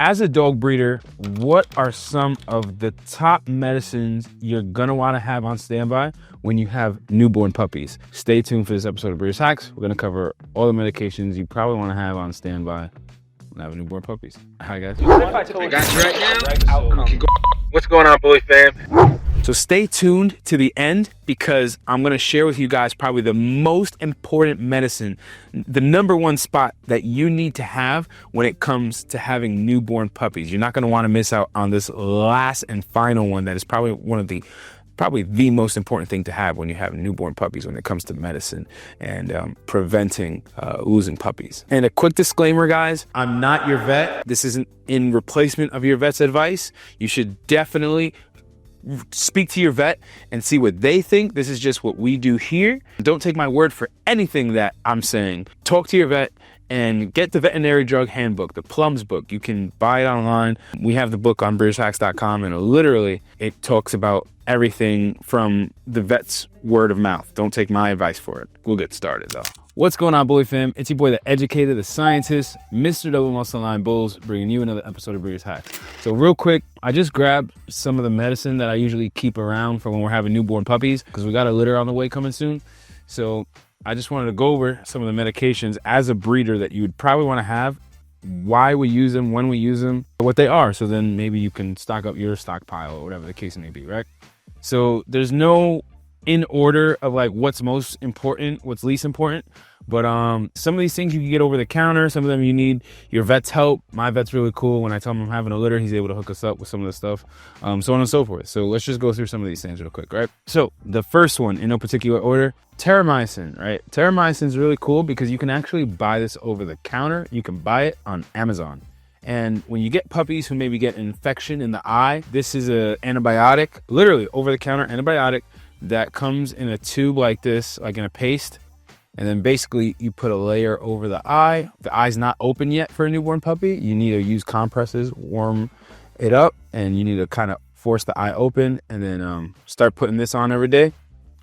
As a dog breeder, what are some of the top medicines you're gonna wanna have on standby when you have newborn puppies? Stay tuned for this episode of Breeders Hacks. We're gonna cover all the medications you probably wanna have on standby when having newborn puppies. Hi guys. I got you right now. What's going on, Bully fam? So stay tuned to the end because I'm gonna share with you guys probably the most important medicine, the number one spot that you need to have when it comes to having newborn puppies. You're not gonna wanna miss out on this last and final one that is probably the most important thing to have when you have newborn puppies when it comes to medicine and preventing losing puppies. And a quick disclaimer, guys, I'm not your vet. This isn't in replacement of your vet's advice. You should definitely speak to your vet and see what they think. This is just what we do here. Don't take my word for anything that I'm saying. Talk to your vet and get the veterinary drug handbook, the Plums book. You can buy it online. We have the book on breedershacks.com, and literally it talks about everything from the vet's word of mouth. Don't take my advice for it. We'll get started though. What's going on, Bully fam? It's your boy, the educator, the scientist, Mr. Double Muscle Line Bulls, bringing you another episode of Breeders Hacks. So real quick, I just grabbed some of the medicine that I usually keep around for when we're having newborn puppies because we got a litter on the way coming soon. So I just wanted to go over some of the medications as a breeder that you would probably want to have, why we use them, when we use them, what they are. So then maybe you can stock up your stockpile or whatever the case may be, right? So there's no in order of like what's most important, what's least important. But some of these things you can get over the counter. Some of them you need your vet's help. My vet's really cool. When I tell him I'm having a litter, he's able to hook us up with some of the stuff, so on and so forth. So let's just go through some of these things real quick, right? So the first one, in no particular order, terramycin, right? Terramycin is really cool because you can actually buy this over the counter. You can buy it on Amazon. And when you get puppies who maybe get an infection in the eye, this is an antibiotic, literally over-the-counter antibiotic that comes in a tube like this, like in a paste. And then basically you put a layer over the eye. The eye's not open yet for a newborn puppy. You need to use compresses, warm it up, and you need to kind of force the eye open and then start putting this on every day.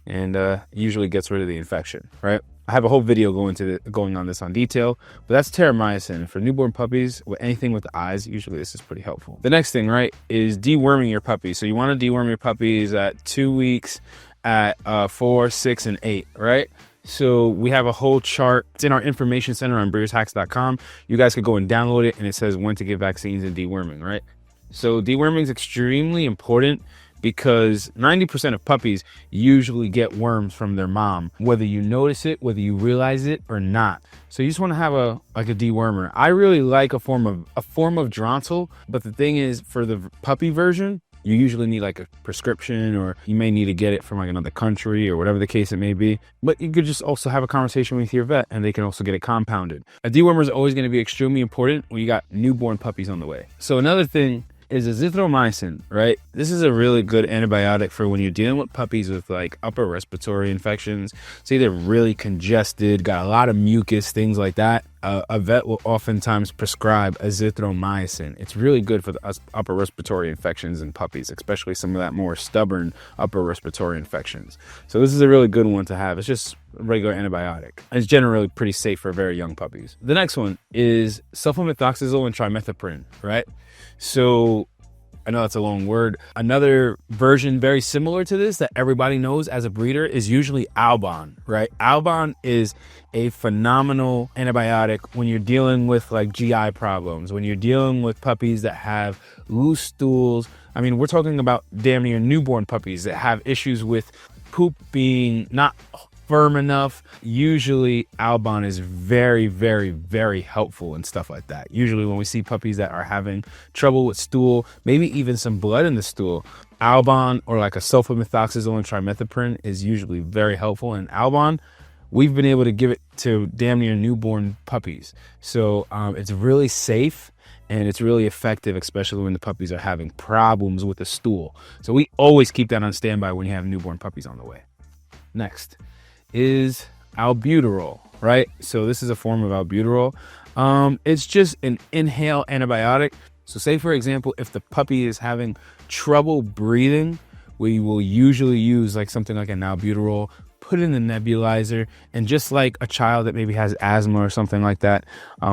And usually gets rid of the infection, right? I have a whole video going on this on detail, but that's terramycin. For newborn puppies, with anything with the eyes, usually this is pretty helpful. The next thing, right, is deworming your puppies. So you want to deworm your puppies at 2 weeks, at 4, 6, and 8, right? So we have a whole chart. It's in our information center on breedershacks.com. You guys could go and download it, and it says when to give vaccines and deworming, right? So deworming is extremely important because 90% of puppies usually get worms from their mom, whether you notice it, whether you realize it or not. So you just want to have a dewormer. I really like a form of Drontal, but the thing is, for the puppy version, you usually need like a prescription, or you may need to get it from like another country or whatever the case it may be. But you could just also have a conversation with your vet and they can also get it compounded. A dewormer is always going to be extremely important when you got newborn puppies on the way. So another thing is azithromycin, right? This is a really good antibiotic for when you're dealing with puppies with like upper respiratory infections. Say they're really congested, got a lot of mucus, things like that. A vet will oftentimes prescribe azithromycin. It's really good for the upper respiratory infections in puppies, especially some of that more stubborn upper respiratory infections. So this is a really good one to have. It's just a regular antibiotic. It's generally pretty safe for very young puppies. The next one is sulfamethoxazole and trimethoprim, right? So I know that's a long word. Another version very similar to this that everybody knows as a breeder is usually Albon, right? Albon is a phenomenal antibiotic when you're dealing with like GI problems, when you're dealing with puppies that have loose stools. I mean, we're talking about damn near newborn puppies that have issues with poop being not firm enough. Usually Albon is very, very, very helpful and stuff like that. Usually when we see puppies that are having trouble with stool, maybe even some blood in the stool, Albon or like a sulfamethoxazole and trimethoprim is usually very helpful. And Albon, we've been able to give it to damn near newborn puppies. So it's really safe and it's really effective, especially when the puppies are having problems with the stool. So we always keep that on standby when you have newborn puppies on the way. Next is albuterol, right? So this is a form of albuterol. It's just an inhale antibiotic. So say, for example, if the puppy is having trouble breathing, we will usually use like something like an albuterol, put it in the nebulizer, and just like a child that maybe has asthma or something like that,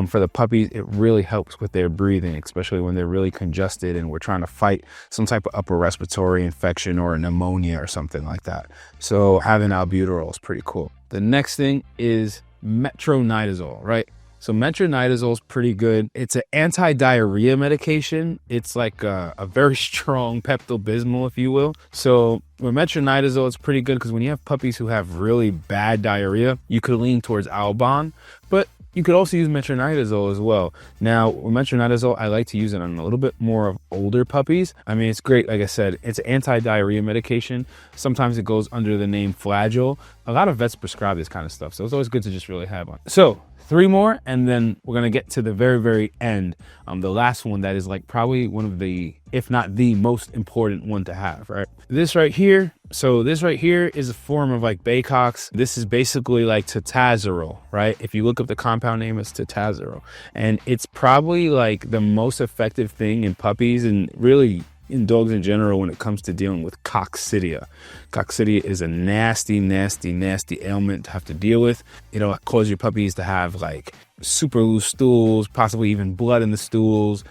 for the puppies, it really helps with their breathing, especially when they're really congested and we're trying to fight some type of upper respiratory infection or pneumonia or something like that. So having albuterol is pretty cool. The next thing is metronidazole, right? So metronidazole is pretty good. It's an anti-diarrhea medication. It's like a very strong Pepto-Bismol, if you will. So with metronidazole, it's pretty good because when you have puppies who have really bad diarrhea, you could lean towards Albon, but you could also use metronidazole as well. Now, with metronidazole, I like to use it on a little bit more of older puppies. I mean, it's great. Like I said, it's an anti-diarrhea medication. Sometimes it goes under the name Flagyl. A lot of vets prescribe this kind of stuff, so it's always good to just really have one. So 3 more, and then we're gonna get to the very, very end. The last one that is like probably one of the, if not the most important one to have, right? This right here. So this right here is a form of like Baycox. This is basically like Tazarol, right? If you look up the compound name, it's Tazarol. And it's probably like the most effective thing in puppies and really in dogs in general when it comes to dealing with coccidia. Coccidia is a nasty, nasty, nasty ailment to have to deal with. It'll cause your puppies to have like super loose stools, possibly even blood in the stools.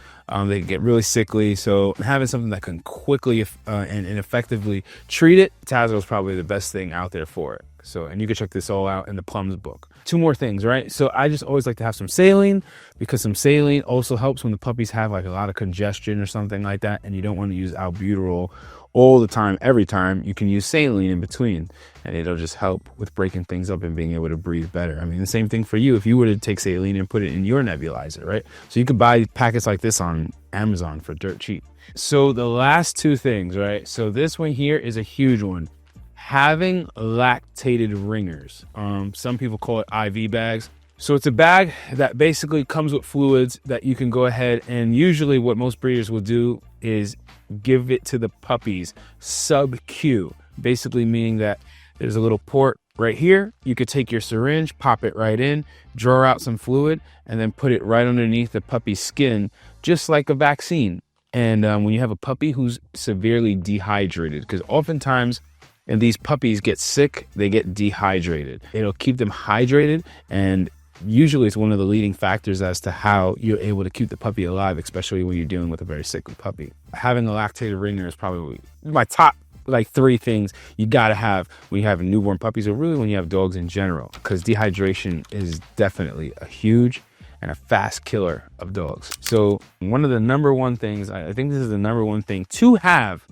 They get really sickly. So having something that can quickly and effectively treat it, Tazarol is probably the best thing out there for it. So, and you can check this all out in the Plums book. 2 more things, right? So I just always like to have some saline, because some saline also helps when the puppies have like a lot of congestion or something like that, and you don't want to use albuterol all the time, every time. You can use saline in between, and it'll just help with breaking things up and being able to breathe better. I mean, the same thing for you if you were to take saline and put it in your nebulizer, right? So you could buy packets like this on Amazon for dirt cheap. So the last 2 things, right? So this one here is a huge one. Having lactated ringers. Some people call it IV bags. So it's a bag that basically comes with fluids that you can go ahead, and usually what most breeders will do is give it to the puppies sub-Q, basically meaning that there's a little port right here. You could take your syringe, pop it right in, draw out some fluid, and then put it right underneath the puppy's skin, just like a vaccine. And when you have a puppy who's severely dehydrated, because oftentimes, and these puppies get sick, they get dehydrated. It'll keep them hydrated, and usually it's one of the leading factors as to how you're able to keep the puppy alive, especially when you're dealing with a very sickly puppy. Having a lactated ringer is probably my top like 3 things you gotta have when you have newborn puppies, or really when you have dogs in general, because dehydration is definitely a huge and a fast killer of dogs. So one of the number 1 things, I think this is the number 1 thing to have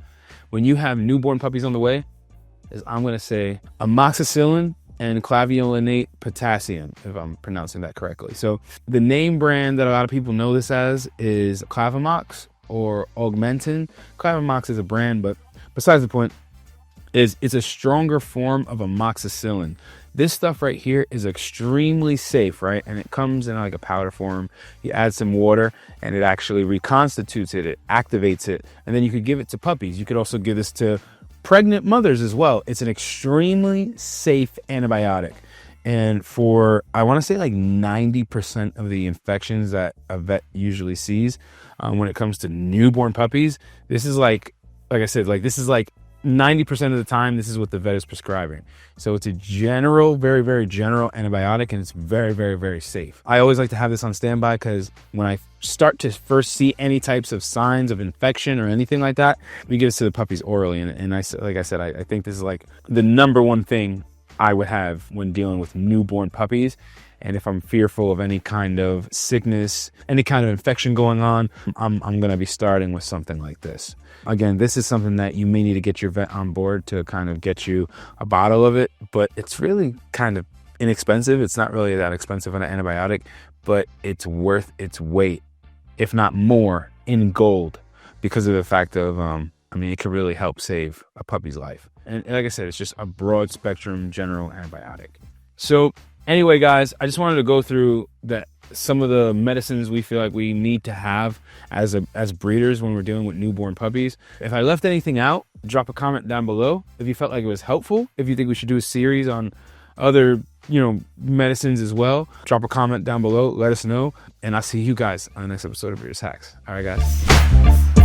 when you have newborn puppies on the way, is I'm going to say amoxicillin and claviolinate potassium, if I'm pronouncing that correctly. So the name brand that a lot of people know this as is Clavamox or Augmentin. Clavamox is a brand, but besides the point, it's a stronger form of amoxicillin. This stuff right here is extremely safe, right? And it comes in like a powder form. You add some water and it actually reconstitutes it, it activates it, and then you could give it to puppies. You could also give this to pregnant mothers as well. It's an extremely safe antibiotic. And for, I want to say like 90% of the infections that a vet usually sees when it comes to newborn puppies, this is like I said, like this is like 90% of the time, this is what the vet is prescribing. So it's a general, very, very general antibiotic, and it's very, very, very safe. I always like to have this on standby because when I start to first see any types of signs of infection or anything like that, we give this to the puppies orally. And I think this is like the number 1 thing I would have when dealing with newborn puppies. And if I'm fearful of any kind of sickness, any kind of infection going on, I'm going to be starting with something like this. Again, this is something that you may need to get your vet on board to kind of get you a bottle of it, but it's really kind of inexpensive. It's not really that expensive on an antibiotic, but it's worth its weight, if not more, in gold, because of the fact of, it can really help save a puppy's life. And like I said, it's just a broad spectrum general antibiotic. So anyway, guys, I just wanted to go through some of the medicines we feel like we need to have as breeders when we're dealing with newborn puppies. If I left anything out, drop a comment down below. If you felt like it was helpful, if you think we should do a series on other, medicines as well, drop a comment down below. Let us know, and I'll see you guys on the next episode of Breeders Hacks. All right, guys.